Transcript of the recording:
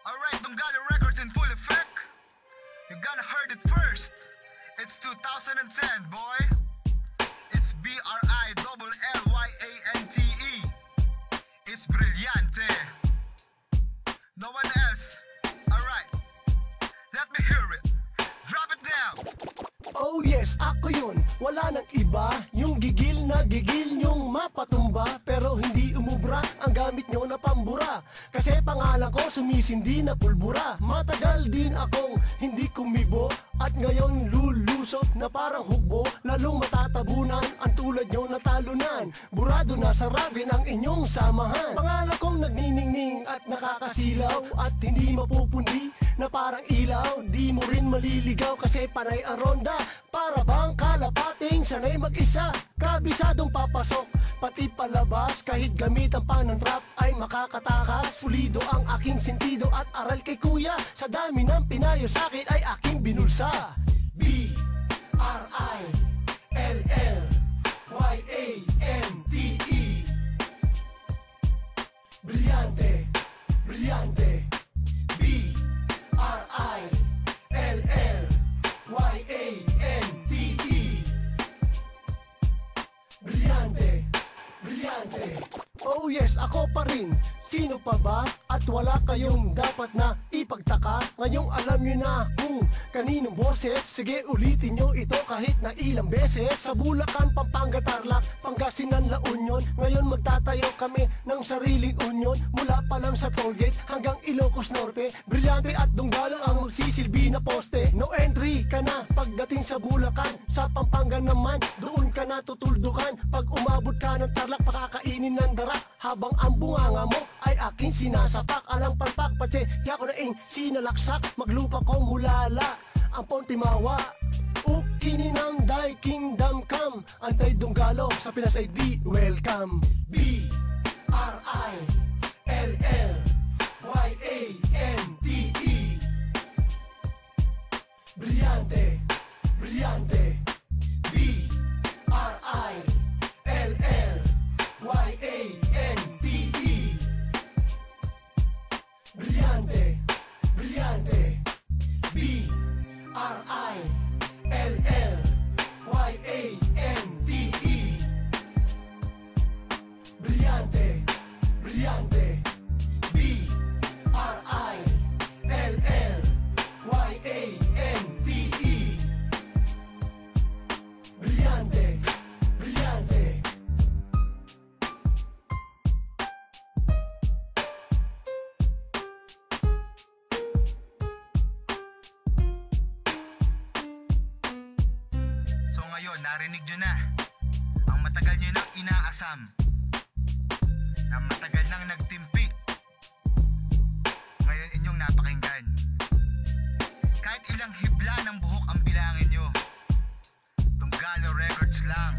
Alright, Donggala Records in full effect. You gonna heard it first. It's 2010, boy. It's BRILLYANTE. It's Brillante. No one else. Alright, let me hear it. Drop it down. Oh yes, ako yun, wala nang iba. Yung gigil na gigil yung mapatumba. Pero hindi umubra ang gamit nyo na pambura. Kasi pangalan ko sumisindi na pulbura. Matagal din akong hindi kumibo. At ngayon lulusot na parang hugbo. Lalong matatabunan ang tulad nyo na talunan. Burado na sa rabi ng inyong samahan. Pangalan kong nagniningning at nakakasilaw. At hindi mapupundi na parang ilaw. Di mo rin maliligaw kasi panay ang ronda. Para bang kalapating sanay mag-isa. Kabisadong papasok, pati palabas. Kahit gamitan pa ng rap ay makakatakas. Pulido ang aking sentido at aral kay kuya. Sa dami ng pinayo sa'kin ay aking binulsa. BRILLYANTE. Brillante, brillante. BRILLYANTE. Brillante, brillante. Oh yes, ako pa rin. Sino pa ba? At wala kayong dapat na ipagtaka. Ngayong alam nyo na kung kaninong boses. Sige ulitin nyo ito kahit na ilang beses. Sa Bulacan, Pampanga, Tarlac, Pangasinan, La Union. Ngayon magtatayo kami ng sariling union. Mula pa lang sa tollgate hanggang Ilocos Norte. Brillante at Donggala ang magsisilbi na poste. No entry ka na pagdating sa Bulacan. Sa Pampanga naman, doon ka na tutuldukan. Pag umabot ka ng Tarlac, pakakainin ng darak. Habang ang bunganga mo ay aking sinasapak. Alang palpak pati kaya ko naing sinalaksak. Maglupa ko mulala ang Pontimawa. Ukininang dai kingdom come. Antay Donggalo sa Pinas ay di welcome. BRILLYANTE. Brillante, brillante. Brillante, brillante. BRILLYANTE. Brillante, brillante. BRILLYANTE. Brillante, brillante. So ngayon, narinig nyo na ang matagal nyo nang inaasam, na matagal nang nagtimpi. Ngayon inyong napakinggan. Kahit ilang hibla ng buhok ang bilangin nyo, Donggala Records lang.